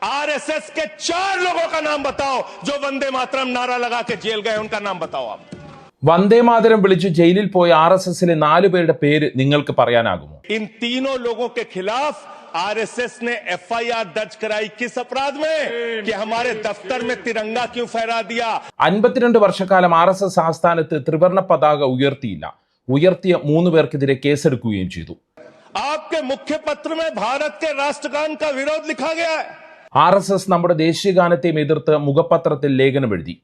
RSS के 4 लोगों का नाम बताओ जो वंदे मातरम नारा लगा के जेल गए, उनका नाम बताओ आप. വന്ദേമാതരം വിളിച്ചു ജയിലിൽ പോയ RSSലെ 4 പേരുടെ പേര് നിങ്ങൾക്ക് പറയാനാകുമോ? इन तीनों लोगों के खिलाफ आरएसएस ने एफआईआर दर्ज कराई. किस अपराध में? कि हमारे दफ्तर में तिरंगा क्यों फहरा दिया. 52 വർഷക്കാലം RSS ആസ്ഥാനത്ത് ത്രിവർണ്ണ പതാക ഉയർത്തിയില്ല. ഉയർത്തിയ 3 പേർക്കെതിരെ കേസെടുക്കുകയും ചെയ്തു. आपके मुख्य पत्र में भारत के राष्ट्रगान का विरोध लिखा गया है. RSS നമ്മുടെ ദേശീയ ഗാനത്തെയും എതിർത്ത് മുഖപത്രത്തിൽ ലേഖനം എഴുതി.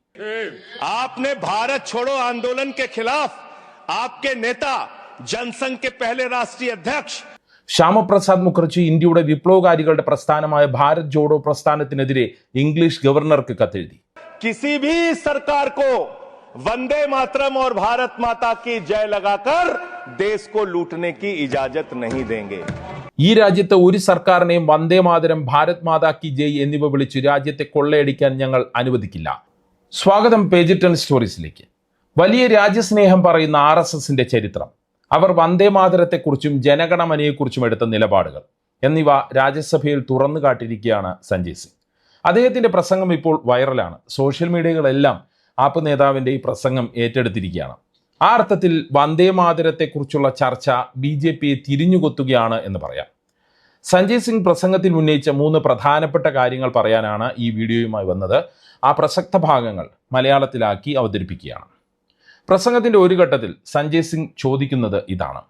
आपने भारत छोड़ो आंदोलन के खिलाफ आपके नेता जनसंघ के पहले राष्ट्रीय अध्यक्ष ശ്യാമപ്രസാദ് മുഖർജി ഇന്ത്യയുടെ വിപ്ലവകാരികളുടെ പ്രസ്ഥാനമായ ഭാരത് ജോഡോ പ്രസ്ഥാനത്തിനെതിരെ ഇംഗ്ലീഷ് ഗവർണർക്ക് കത്തെഴുതി. किसी भी सरकार को वंदे मातरम और भारत माता की जय लगाकर देश को लूटने की इजाजत नहीं देंगे. ഈ രാജ്യത്തെ ഒരു സർക്കാരിനെയും വന്ദേ മാതരം, ഭാരത് മാതാ കി ജയ് എന്നിവ വിളിച്ച് രാജ്യത്തെ കൊള്ളയടിക്കാൻ ഞങ്ങൾ അനുവദിക്കില്ല. സ്വാഗതം പേജ് 10 സ്റ്റോറീസിലേക്ക്. വലിയ രാജ്യസ്നേഹം പറയുന്ന RSSന്റെ ചരിത്രം, അവർ വന്ദേ മാതരത്തെക്കുറിച്ചും ജനഗണമനയെക്കുറിച്ചും എടുത്ത നിലപാടുകൾ എന്നിവ രാജ്യസഭയിൽ തുറന്നു കാട്ടിയിരിക്കുകയാണ് സഞ്ജയ് സിംഗ്. അദ്ദേഹത്തിന്റെ പ്രസംഗം ഇപ്പോൾ വൈറലാണ്. സോഷ്യൽ മീഡിയകളെല്ലാം ആപ്പ് നേതാവിന്റെ ഈ പ്രസംഗം ഏറ്റെടുത്തിരിക്കുകയാണ്. ആ അർത്ഥത്തിൽ വന്ദേ മാതരത്തെക്കുറിച്ചുള്ള ചർച്ച BJPയെ തിരിഞ്ഞുകൊത്തുകയാണ് എന്ന് പറയാം. സഞ്ജയ് സിംഗ് പ്രസംഗത്തിൽ ഉന്നയിച്ച 3 പ്രധാനപ്പെട്ട കാര്യങ്ങൾ പറയാനാണ് ഈ വീഡിയോയുമായി വന്നത്. ആ പ്രസക്ത ഭാഗങ്ങൾ മലയാളത്തിലാക്കി അവതരിപ്പിക്കുകയാണ്. പ്രസംഗത്തിന്റെ ഒരു ഘട്ടത്തിൽ സഞ്ജയ് സിംഗ് ചോദിക്കുന്നത് ഇതാണ്: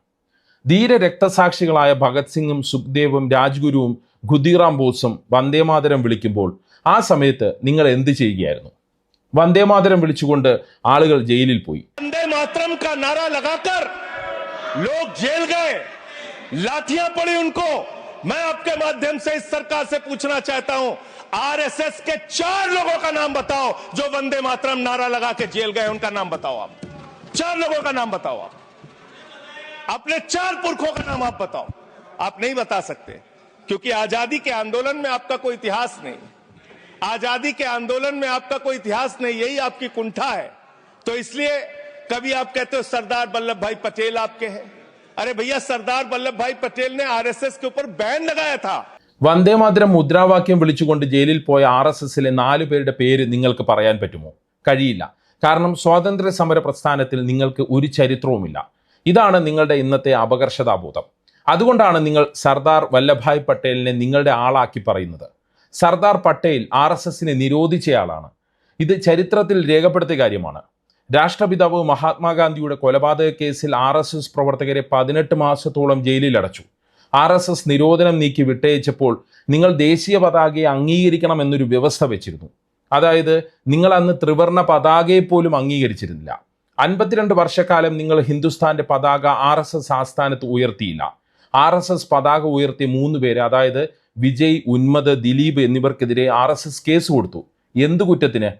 ധീര രക്തസാക്ഷികളായ ഭഗത് സിംഗും സുഖ്ദേവും രാജ്ഗുരുവും ഖുദീറാം ബോസും വന്ദേമാതരം വിളിക്കുമ്പോൾ ആ സമയത്ത് നിങ്ങൾ എന്ത് ചെയ്യുകയായിരുന്നു? വന്ദേമാതരം വിളിച്ചുകൊണ്ട് ആളുകൾ ജയിലിൽ പോയി. वंदे मातरम का नारा लगाकर लोग जेल गए, लाठियां पड़ी उनको. मैं आपके माध्यम से इस सरकार से पूछना चाहता हूं, आरएसएस के 4 लोगों का नाम बताओ जो वंदे मातरम नारा लगा के जेल गए, उनका नाम बताओ आप. 4 लोगों का नाम बताओ आप. अपने 4 पुरखों का नाम आप बताओ. आप नहीं बता सकते क्योंकि आजादी के आंदोलन में आपका कोई इतिहास नहीं. आजादी के आंदोलन में आपका कोई इतिहास नहीं, यही आपकी कुंठा है. तो इसलिए कभी आप कहते हो सरदार वल्लभ भाई पटेल आपके हैं. अरे भैया, सरदार वल्लभ भाई पटेल ने आरएसएस के ऊपर बैन लगाया था. വന്ദേമാതരം മുദ്രാവാക്യം വിളിച്ചുകൊണ്ട് ജയിലിൽ പോയ RSSലെ 4 പേരുടെ പേര് നിങ്ങൾക്ക് പറയാൻ പറ്റുമോ? കഴിയില്ല. കാരണം സ്വാതന്ത്ര്യ സമര പ്രസ്ഥാനത്തിൽ നിങ്ങൾക്ക് ഒരു ചരിത്രവുമില്ല. ഇതാണ് നിങ്ങളുടെ ഇന്നത്തെ അപകർഷതാബോധം. അതുകൊണ്ടാണ് നിങ്ങൾ സർദാർ വല്ലഭായ് പട്ടേലിനെ നിങ്ങളുടെ ആളാക്കി പറയുന്നത്. സർദാർ പട്ടേൽ RSSനെ നിരോധിച്ചയാളാണ്. ഇത് ചരിത്രത്തിൽ രേഖപ്പെടുത്തിയ കാര്യമാണ്. രാഷ്ട്രപിതാവ് മഹാത്മാഗാന്ധിയുടെ കൊലപാതക കേസിൽ RSS പ്രവർത്തകരെ 18 മാസത്തോളം ജയിലിലടച്ചു. RSS നിരോധനം നീക്കി വിട്ടയച്ചപ്പോൾ നിങ്ങൾ ദേശീയ പതാകയെ അംഗീകരിക്കണം എന്നൊരു വ്യവസ്ഥ വെച്ചിരുന്നു. അതായത് നിങ്ങൾ അന്ന് ത്രിവർണ്ണ പതാകയെ പോലും അംഗീകരിച്ചിരുന്നില്ല. 52 വർഷക്കാലം നിങ്ങൾ ഹിന്ദുസ്ഥാന്റെ പതാക RSS ആസ്ഥാനത്ത് ഉയർത്തിയില്ല. RSS പതാക ഉയർത്തിയ 3 പേര്, അതായത് വിജയ്, ഉന്മദ്, ദിലീപ് എന്നിവർക്കെതിരെ RSS കേസ് കൊടുത്തു. എന്ത് കുറ്റത്തിന്?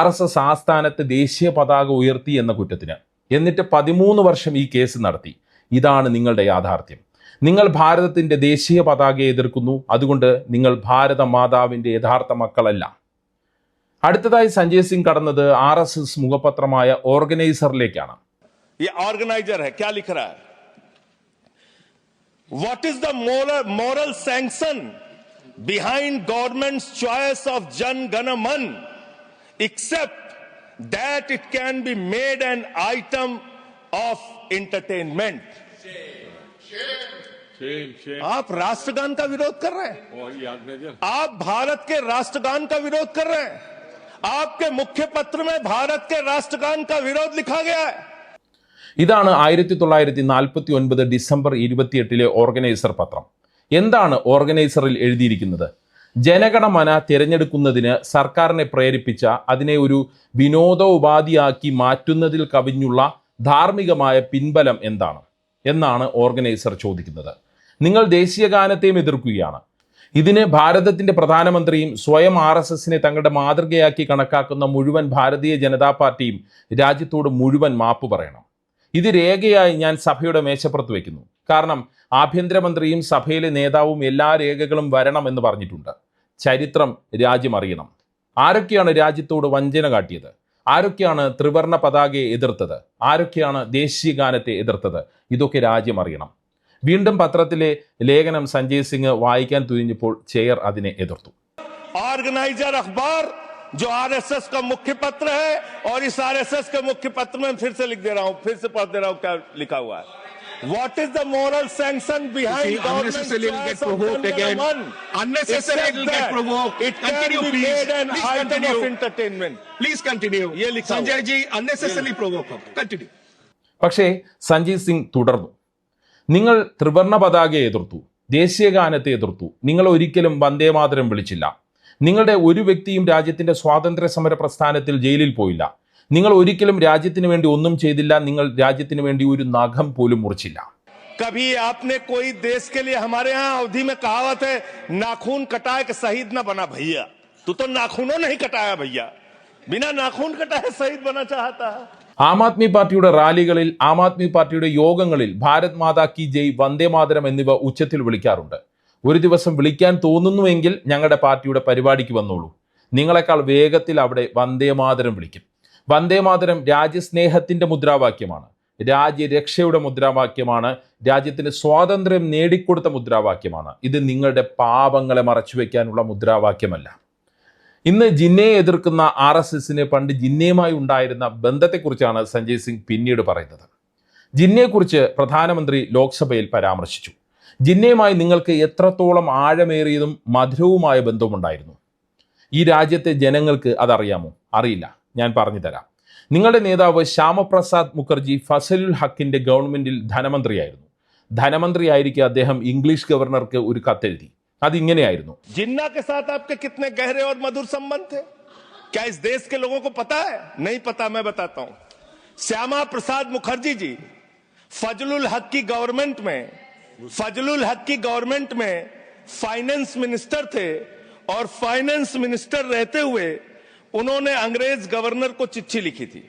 RSS ആസ്ഥാനത്ത് ദേശീയ പതാക ഉയർത്തി എന്ന കുറ്റത്തിന്. എന്നിട്ട് 13 വർഷം ഈ കേസ് നടത്തി. ഇതാണ് നിങ്ങളുടെ യാഥാർത്ഥ്യം. നിങ്ങൾ ഭാരതത്തിന്റെ ദേശീയ പതാകയെ എതിർക്കുന്നു. അതുകൊണ്ട് നിങ്ങൾ ഭാരത മാതാവിന്റെ യഥാർത്ഥ മക്കളല്ല. അടുത്തതായി സഞ്ജയ് സിംഗ് കടന്നത് RSS മുഖപത്രമായ ഓർഗനൈസറിലേക്കാണ്. ये ऑर्गेनाइजर है, क्या लिख रहा है? What is the moral sanction behind government's choice of Jan Gana Man except that it can be made an item of entertainment? आप राष्ट्रगान का विरोध कर रहे हैं. आप भारत के राष्ट्रगान का विरोध कर रहे हैं. आपके मुख्य पत्र में भारत के राष्ट्रगान का विरोध लिखा गया है. ഇതാണ് 1949 ഡിസംബർ 28 ഓർഗനൈസർ പത്രം. എന്താണ് ഓർഗനൈസറിൽ എഴുതിയിരിക്കുന്നത്? ജനഗണമന തിരഞ്ഞെടുക്കുന്നതിന് സർക്കാരിനെ പ്രേരിപ്പിച്ച, അതിനെ ഒരു വിനോദോപാധിയാക്കി മാറ്റുന്നതിൽ കവിഞ്ഞുള്ള ധാർമ്മികമായ പിൻബലം എന്താണ് എന്നാണ് ഓർഗനൈസർ ചോദിക്കുന്നത്. നിങ്ങൾ ദേശീയ ഗാനത്തെയും എതിർക്കുകയാണ്. ഇതിന് ഭാരതത്തിന്റെ പ്രധാനമന്ത്രിയും സ്വയം RSSനെ തങ്ങളുടെ മാതൃകയാക്കി കണക്കാക്കുന്ന മുഴുവൻ ഭാരതീയ ജനതാ പാർട്ടിയും രാജ്യത്തോട് മുഴുവൻ മാപ്പ് പറയണം. ഇത് രേഖയായി ഞാൻ സഭയുടെ മേശപ്പുറത്ത് വയ്ക്കുന്നു. കാരണം ആഭ്യന്തരമന്ത്രിയും സഭയിലെ നേതാവും എല്ലാ രേഖകളും വരണം എന്ന് പറഞ്ഞിട്ടുണ്ട്. ചരിത്രം രാജ്യം അറിയണം. ആരൊക്കെയാണ് രാജ്യത്തോട് വഞ്ചന കാട്ടിയത്? ആരൊക്കെയാണ് ത്രിവർണ്ണ പതാകയെ എതിർത്തത്? ആരൊക്കെയാണ് ദേശീയ ഗാനത്തെ എതിർത്തത്? ഇതൊക്കെ രാജ്യം അറിയണം. വീണ്ടും പത്രത്തിലെ ലേഖനം സഞ്ജയ് സിംഗ് വായിക്കാൻ തുനിഞ്ഞപ്പോൾ ചെയർ അതിനെ എതിർത്തു. ऑर्गेनाइजर अखबार जो आरएसएस का मुख्य पत्र है, और इस आरएसएस के मुख्य पत्र में फिर से लिख दे रहा हूं, फिर से पढ़ दे रहा हूं क्या लिखा हुआ है. What is the moral sanction behind government choice of gender one? Unnecessarily it will get provoked. It can Continue, be please. made an Please item continue. of entertainment. Please continue. ये लिखा हुआ. Sanjay ji, unnecessarily provoke. Continue. പക്ഷേ സഞ്ജയ് സിംഗ് തുടർന്നു. നിങ്ങൾ ത്രിവർണ്ണ പതാകയെ എതിർത്തു, ദേശീയഗാനത്തെ എതിർത്തു, നിങ്ങൾ ഒരിക്കലും വന്ദേമാതരം വിളിച്ചില്ല. നിങ്ങളുടെ ഒരു വ്യക്തിയും രാജ്യത്തിന്റെ സ്വാതന്ത്ര്യ സമര പ്രസ്ഥാനത്തിൽ ജയിലിൽ പോയില്ല. നിങ്ങൾ ഒരിക്കലും രാജ്യത്തിന് വേണ്ടി ഒന്നും ചെയ്തില്ല. നിങ്ങൾ രാജ്യത്തിന് വേണ്ടി ഒരു നഖം പോലും മുറിച്ചില്ല. कभी आपने कोई देश के लिए, हमारे यहाँ अवधि में कहावत है, नाखून कटाए के शहीद ना बना भैया. तू तो नाखूनों नहीं कटाया भैया, बिना नाखून कटाए शहीद बना चाहता है. ആം ആദ്മി പാർട്ടിയുടെ റാലികളിൽ, ആം ആദ്മി പാർട്ടിയുടെ യോഗങ്ങളിൽ ഭാരത് മാതാ കി ജയ്, വന്ദേ മാതരം എന്നിവ ഉച്ചത്തിൽ വിളിക്കാറുണ്ട്. ഒരു ദിവസം വിളിക്കാൻ തോന്നുന്നുവെങ്കിൽ ഞങ്ങളുടെ പാർട്ടിയുടെ പരിപാടിക്ക് വന്നോളൂ. നിങ്ങളെക്കാൾ വേഗത്തിൽ അവിടെ വന്ദേ മാതരം വിളിക്കും. വന്ദേ മാതരം രാജ്യസ്നേഹത്തിന്റെ മുദ്രാവാക്യമാണ്, രാജ്യരക്ഷയുടെ മുദ്രാവാക്യമാണ്, രാജ്യത്തിന് സ്വാതന്ത്ര്യം നേടിക്കൊടുത്ത മുദ്രാവാക്യമാണ്. ഇത് നിങ്ങളുടെ പാപങ്ങളെ മറച്ചുവെക്കാനുള്ള മുദ്രാവാക്യമല്ല. ഇന്ന് ജിന്നയെ എതിർക്കുന്ന RSSന് പണ്ട് ജിന്നയുമായി ഉണ്ടായിരുന്ന ബന്ധത്തെക്കുറിച്ചാണ് സഞ്ജയ് സിംഗ് പിന്നീട് പറയുന്നത്. ജിന്നയെക്കുറിച്ച് പ്രധാനമന്ത്രി ലോക്സഭയിൽ പരാമർശിച്ചു. ജിന്നയുമായി നിങ്ങൾക്ക് എത്രത്തോളം ആഴമേറിയതും മധുരവുമായ ബന്ധവുമുണ്ടായിരുന്നു? ഈ രാജ്യത്തെ ജനങ്ങൾക്ക് അതറിയാമോ? അറിയില്ല. ഞാൻ പറഞ്ഞു തരാം. നിങ്ങളുടെ നേതാവ് ശ്യാമപ്രസാദ് മുഖർജി ഫസലുൽ ഹക്കിന്റെ ഗവൺമെന്റിൽ ധനമന്ത്രിയായിരുന്നു. ധനമന്ത്രിയായിരിക്കെ അദ്ദേഹം ഇംഗ്ലീഷ് ഗവർണർക്ക് ഒരു കത്തെഴുതി. അതിങ്ങനെയായിരുന്നു: जिन्ना के साथ आपके कितने गहरे और मधुर संबंध थे, क्या इस देश के लोगों को पता है? नहीं पता, मैं बताता हूं. श्यामा प्रसाद मुखर्जी जी फजलुल हक की गवर्नमेंट में फाइनेंस मिनिस्टर थे, और फाइनेंस मिनिस्टर रहते हुए उन्होंने अंग्रेज गवर्नर को चिट्ठी लिखी थी.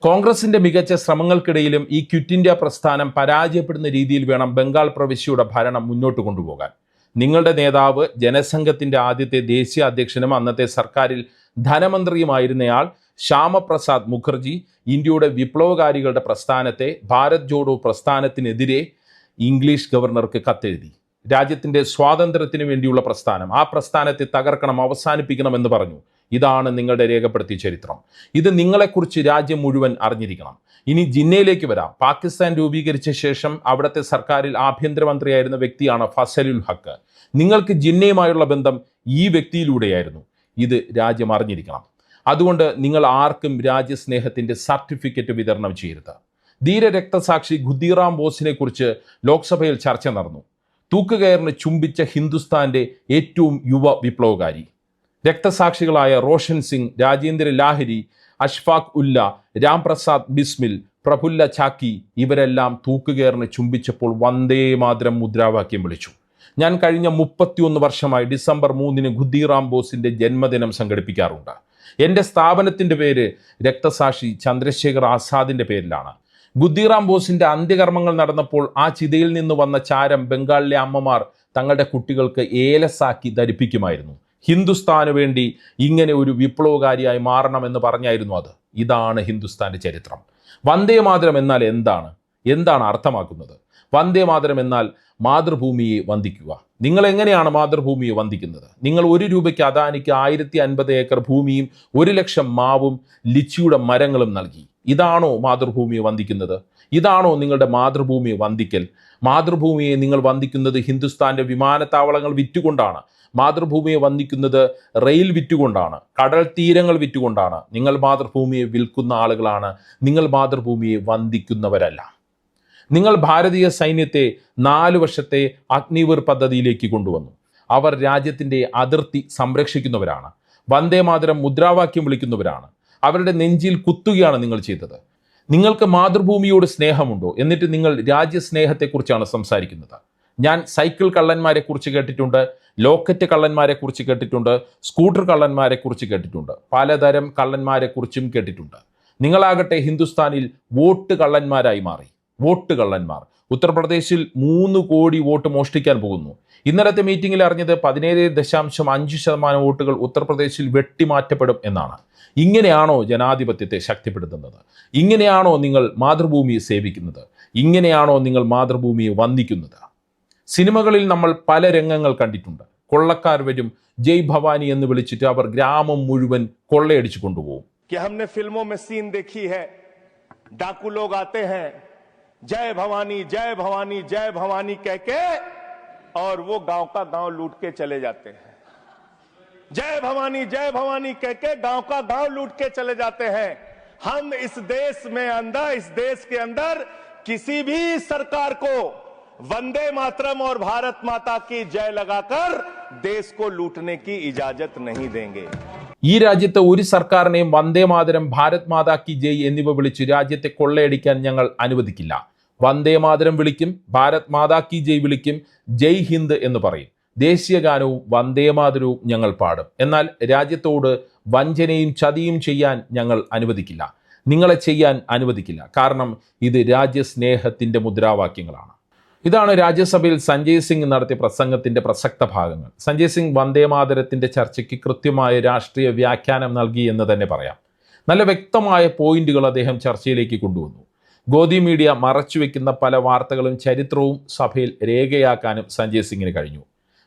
കോൺഗ്രസിന്റെ മികച്ച ശ്രമങ്ങൾക്കിടയിലും ഈ ക്വിറ്റ് ഇന്ത്യ പ്രസ്ഥാനം പരാജയപ്പെടുന്ന രീതിയിൽ വേണം ബംഗാൾ പ്രവിശ്യയുടെ ഭരണം മുന്നോട്ട് കൊണ്ടുപോകാൻ. നിങ്ങളുടെ നേതാവ് ജനസംഘത്തിന്റെ ആദ്യത്തെ ദേശീയ അധ്യക്ഷനും അന്നത്തെ സർക്കാരിൽ ധനമന്ത്രിയുമായിരുന്നയാൾ ശ്യാമപ്രസാദ് മുഖർജി ഇന്ത്യയുടെ വിപ്ലവകാരികളുടെ പ്രസ്ഥാനത്തെ, ഭാരത് ജോഡോ പ്രസ്ഥാനത്തിനെതിരെ ഇംഗ്ലീഷ് ഗവർണർക്ക് കത്തെഴുതി. രാജ്യത്തിന്റെ സ്വാതന്ത്ര്യത്തിന് വേണ്ടിയുള്ള പ്രസ്ഥാനം, ആ പ്രസ്ഥാനത്തെ തകർക്കണം, അവസാനിപ്പിക്കണമെന്ന് പറഞ്ഞു. ഇതാണ് നിങ്ങളുടെ രേഖപ്പെടുത്തിയ ചരിത്രം. ഇത് നിങ്ങളെക്കുറിച്ച് രാജ്യം മുഴുവൻ അറിഞ്ഞിരിക്കണം. ഇനി ജിന്നയിലേക്ക് വരാം. പാകിസ്ഥാൻ രൂപീകരിച്ച ശേഷം അവിടുത്തെ സർക്കാരിൽ ആഭ്യന്തരമന്ത്രിയായിരുന്ന വ്യക്തിയാണ് ഫസലുൽ ഹക്ക്. നിങ്ങൾക്ക് ജിന്നയുമായുള്ള ബന്ധം ഈ വ്യക്തിയിലൂടെയായിരുന്നു. ഇത് രാജ്യം അറിഞ്ഞിരിക്കണം. അതുകൊണ്ട് നിങ്ങൾ ആർക്കും രാജ്യസ്നേഹത്തിന്റെ സർട്ടിഫിക്കറ്റ് വിതരണം ചെയ്യരുത്. ധീര രക്തസാക്ഷി ഖുദീറാം ബോസിനെ കുറിച്ച് ലോക്സഭയിൽ ചർച്ച നടന്നു. തൂക്കുകയറിന് ചുംബിച്ച ഹിന്ദുസ്ഥാന്റെ ഏറ്റവും യുവ വിപ്ലവകാരി. രക്തസാക്ഷികളായ റോഷൻ സിംഗ്, രാജേന്ദ്ര ലാഹിരി, അഷ്ഫാഖ് ഉല്ല, രാംപ്രസാദ് ബിസ്മിൽ, പ്രഫുല്ല ചാക്കി ഇവരെല്ലാം തൂക്കുകയറിന് ചുംബിച്ചപ്പോൾ വന്ദേ മാതരം മുദ്രാവാക്യം വിളിച്ചു. ഞാൻ കഴിഞ്ഞ 31 വർഷമായി ഡിസംബർ 3 ഖുദീറാം ബോസിന്റെ ജന്മദിനം സംഘടിപ്പിക്കാറുണ്ട്. എൻ്റെ സ്ഥാപനത്തിൻ്റെ പേര് രക്തസാക്ഷി ചന്ദ്രശേഖർ ആസാദിൻ്റെ പേരിലാണ്. ഖുദീറാം ബോസിന്റെ അന്ത്യകർമ്മങ്ങൾ നടന്നപ്പോൾ ആ ചിതയിൽ നിന്ന് വന്ന ചാരം ബംഗാളിലെ അമ്മമാർ തങ്ങളുടെ കുട്ടികൾക്ക് ഏലസാക്കി ധരിപ്പിക്കുമായിരുന്നു. ഹിന്ദുസ്ഥാന് വേണ്ടി ഇങ്ങനെ ഒരു വിപ്ലവകാരിയായി മാറണമെന്ന് പറഞ്ഞായിരുന്നു അത്. ഇതാണ് ഹിന്ദുസ്ഥാന്റെ ചരിത്രം. വന്ദേ മാതരം എന്നാൽ എന്താണ് അർത്ഥമാക്കുന്നത്? വന്ദേ മാതരം എന്നാൽ മാതൃഭൂമിയെ വന്ദിക്കുക. നിങ്ങൾ എങ്ങനെയാണ് മാതൃഭൂമിയെ വന്ദിക്കുന്നത്? നിങ്ങൾ 1 രൂപയ്ക്ക് അദാനിക്ക് 1050 ഏക്കർ ഭൂമിയും 1 ലക്ഷം മാവും ലിച്ചിയുടെ മരങ്ങളും നൽകി. ഇതാണോ മാതൃഭൂമിയെ വന്ദിക്കുന്നത്? ഇതാണോ നിങ്ങളുടെ മാതൃഭൂമിയെ വന്ദിക്കൽ? മാതൃഭൂമിയെ നിങ്ങൾ വന്ദിക്കുന്നത് ഹിന്ദുസ്ഥാന്റെ വിമാനത്താവളങ്ങൾ വിറ്റുകൊണ്ടാണ്. മാതൃഭൂമിയെ വന്ദിക്കുന്നത് റെയിൽ വിറ്റുകൊണ്ടാണ്, കടൽ തീരങ്ങൾ വിറ്റുകൊണ്ടാണ്. നിങ്ങൾ മാതൃഭൂമിയെ വിൽക്കുന്ന ആളുകളാണ്. നിങ്ങൾ മാതൃഭൂമിയെ വന്ദിക്കുന്നവരല്ല. നിങ്ങൾ ഭാരതീയ സൈന്യത്തെ 4 വർഷത്തെ അഗ്നിവീർ പദ്ധതിയിലേക്ക് കൊണ്ടുവന്നു. അവർ രാജ്യത്തിൻ്റെ അതിർത്തി സംരക്ഷിക്കുന്നവരാണ്. വന്ദേ മാതരം മുദ്രാവാക്യം വിളിക്കുന്നവരാണ്. അവരുടെ നെഞ്ചിൽ കുത്തുകയാണ് നിങ്ങൾ ചെയ്തത്. നിങ്ങൾക്ക് മാതൃഭൂമിയോട് സ്നേഹമുണ്ടോ? എന്നിട്ട് നിങ്ങൾ രാജ്യസ്നേഹത്തെക്കുറിച്ചാണ് സംസാരിക്കുന്നത്. ഞാൻ സൈക്കിൾ കള്ളന്മാരെ കുറിച്ച് കേട്ടിട്ടുണ്ട്, ലോക്കറ്റ് കള്ളന്മാരെ കുറിച്ച് കേട്ടിട്ടുണ്ട്, സ്കൂട്ടർ കള്ളന്മാരെ കുറിച്ച് കേട്ടിട്ടുണ്ട്, പലതരം കള്ളന്മാരെ കുറിച്ചും കേട്ടിട്ടുണ്ട്. നിങ്ങളാകട്ടെ ഹിന്ദുസ്ഥാനിൽ വോട്ട് കള്ളന്മാരായി മാറി. വോട്ട് കള്ളന്മാർ. ഉത്തർപ്രദേശിൽ 3 കോടി വോട്ട് മോഷ്ടിക്കാൻ പോകുന്നു. ഇന്നലത്തെ മീറ്റിംഗിൽ അറിഞ്ഞത് 17.5% വോട്ടുകൾ ഉത്തർപ്രദേശിൽ വെട്ടിമാറ്റപ്പെടും എന്നാണ്. ഇങ്ങനെയാണോ ജനാധിപത്യത്തെ ശക്തിപ്പെടുത്തുന്നത്? ഇങ്ങനെയാണോ നിങ്ങൾ മാതൃഭൂമിയെ സേവിക്കുന്നത്? ഇങ്ങനെയാണോ നിങ്ങൾ മാതൃഭൂമിയെ വന്ദിക്കുന്നത്? സിനിമകളിൽ നമ്മൾ പല രംഗങ്ങൾ കണ്ടിട്ടുണ്ട്. കൊള്ളക്കാർ വരും, ജയ് ഭവാനി എന്ന് വിളിച്ചിട്ട് അവർ ഗ്രാമം മുഴുവൻ കൊള്ളയടിച്ചു കൊണ്ടുപോകും. कि हमने फिल्मों में सीन देखी है, डाकू लोग आते हैं जय भवानी जय भवानी जय भवानी कह के और वो गांव का गांव लूट के चले जाते हैं. जय भवानी कह के गांव का गांव लूट के चले जाते हैं. हम इस देश के अंदर किसी भी सरकार को वंदे मातरम और भारत माता की जय लगाकर देश को लूटने की इजाजत नहीं देंगे. ഈ രാജ്യത്തെ ഒരു സർക്കാരിനെയും വന്ദേ മാതരം, ഭാരത് മാതാ കി ജയ് എന്നിവ വിളിച്ച് രാജ്യത്തെ കൊള്ളയടിക്കാൻ ഞങ്ങൾ അനുവദിക്കില്ല. വന്ദേ മാതരം വിളിക്കും, ഭാരത് മാതാ കി ജയ് വിളിക്കും, ജയ് ഹിന്ദ് എന്ന് പറയും. ദേശീയ ഗാനവും വന്ദേ മാതരവും ഞങ്ങൾ പാടും. എന്നാൽ രാജ്യത്തോട് വഞ്ചനയും ചതിയും ചെയ്യാൻ ഞങ്ങൾ അനുവദിക്കില്ല. നിങ്ങളെ ചെയ്യാൻ അനുവദിക്കില്ല. കാരണം ഇത് രാജ്യസ്നേഹത്തിന്റെ മുദ്രാവാക്യങ്ങളാണ്. ഇതാണ് രാജ്യസഭയിൽ സഞ്ജയ് സിംഗ് നടത്തിയ പ്രസംഗത്തിന്റെ പ്രസക്ത ഭാഗങ്ങൾ. സഞ്ജയ് സിംഗ് വന്ദേമാതരത്തിന്റെ ചർച്ചയ്ക്ക് കൃത്യമായ രാഷ്ട്രീയ വ്യാഖ്യാനം നൽകി എന്ന് തന്നെ പറയാം. നല്ല വ്യക്തമായ പോയിന്റുകൾ അദ്ദേഹം ചർച്ചയിലേക്ക് കൊണ്ടുവന്നു. ഗോദി മീഡിയ മറച്ചുവെക്കുന്ന പല വാർത്തകളും ചരിത്രവും സഭയിൽ രേഖയാക്കാനും സഞ്ജയ് സിംഗിന് കഴിഞ്ഞു.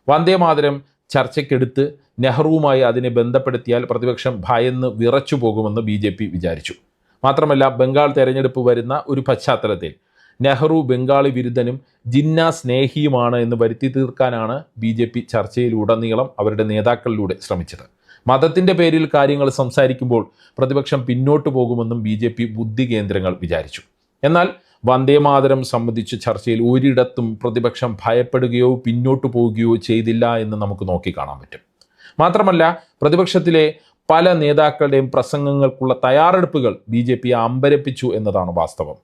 വന്ദേമാതരം ചർച്ചയ്ക്കെടുത്ത് നെഹ്റുവുമായി അതിനെ ബന്ധപ്പെടുത്തിയാൽ പ്രതിപക്ഷം ഭയന്ന് വിറച്ചു പോകുമെന്ന് BJP വിചാരിച്ചു. മാത്രമല്ല, ബംഗാൾ തെരഞ്ഞെടുപ്പ് വരുന്ന ഒരു പശ്ചാത്തലത്തിൽ നെഹ്റു ബംഗാളി വിരുദ്ധനും ജിന്ന സ്നേഹിയുമാണ് എന്ന് വരുത്തി തീർക്കാനാണ് BJP ചർച്ചയിലുടനീളം അവരുടെ നേതാക്കളിലൂടെ ശ്രമിച്ചത്. മതത്തിൻ്റെ പേരിൽ കാര്യങ്ങൾ സംസാരിക്കുമ്പോൾ പ്രതിപക്ഷം പിന്നോട്ട് പോകുമെന്നും BJP ബുദ്ധി കേന്ദ്രങ്ങൾ വിചാരിച്ചു. എന്നാൽ വന്ദേമാതരം സംബന്ധിച്ച് ചർച്ചയിൽ ഒരിടത്തും പ്രതിപക്ഷം ഭയപ്പെടുകയോ പിന്നോട്ട് പോവുകയോ ചെയ്തില്ല എന്ന് നമുക്ക് നോക്കിക്കാണാൻ പറ്റും. മാത്രമല്ല, പ്രതിപക്ഷത്തിലെ പല നേതാക്കളുടെയും പ്രസംഗങ്ങൾക്കുള്ള തയ്യാറെടുപ്പുകൾ BJP അമ്പരപ്പിച്ചു എന്നതാണ് വാസ്തവം.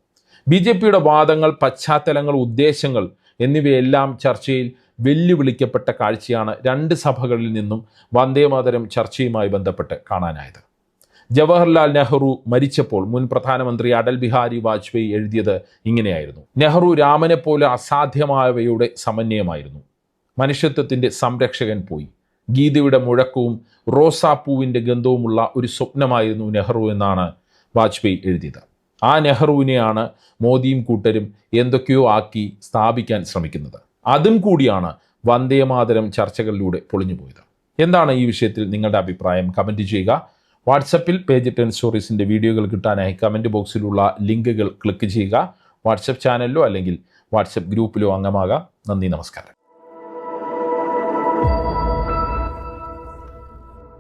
BJPയുടെ വാദങ്ങൾ, പശ്ചാത്തലങ്ങൾ, ഉദ്ദേശങ്ങൾ എന്നിവയെല്ലാം ചർച്ചയിൽ വെല്ലുവിളിക്കപ്പെട്ട കാഴ്ചയാണ് രണ്ട് സഭകളിൽ നിന്നും വന്ദേമാതരം ചർച്ചയുമായി ബന്ധപ്പെട്ട് കാണാനായത്. ജവഹർലാൽ നെഹ്റു മരിച്ചപ്പോൾ മുൻ പ്രധാനമന്ത്രി അടൽ ബിഹാരി വാജ്പേയി എഴുതിയത് ഇങ്ങനെയായിരുന്നു: നെഹ്റു രാമനെ പോലെ അസാധ്യമായവയുടെ സമന്വയമായിരുന്നു. മനുഷ്യത്വത്തിൻ്റെ സംരക്ഷകൻ പോയി. ഗീതയുടെ മുഴക്കവും റോസാപ്പൂവിൻ്റെ ഗന്ധവുമുള്ള ഒരു സ്വപ്നമായിരുന്നു നെഹ്റു എന്നാണ് വാജ്പേയി എഴുതിയത്. ആ നെഹ്റുവിനെയാണ് മോദിയും കൂട്ടരും എന്തൊക്കെയോ ആക്കി സ്ഥാപിക്കാൻ ശ്രമിക്കുന്നത്. അതും കൂടിയാണ് വന്ദേമാതരം ചർച്ചകളിലൂടെ പൊളിഞ്ഞുപോയത്. എന്താണ് ഈ വിഷയത്തിൽ നിങ്ങളുടെ അഭിപ്രായം? കമൻറ്റ് ചെയ്യുക. വാട്സപ്പിൽ പേജ് 10 സ്റ്റോറീസിൻ്റെ വീഡിയോകൾ കിട്ടാനായി കമൻറ്റ് ബോക്സിലുള്ള ലിങ്കുകൾ ക്ലിക്ക് ചെയ്യുക. വാട്സപ്പ് ചാനലിലോ അല്ലെങ്കിൽ വാട്സപ്പ് ഗ്രൂപ്പിലോ അംഗമാകാം. നന്ദി, നമസ്കാരം.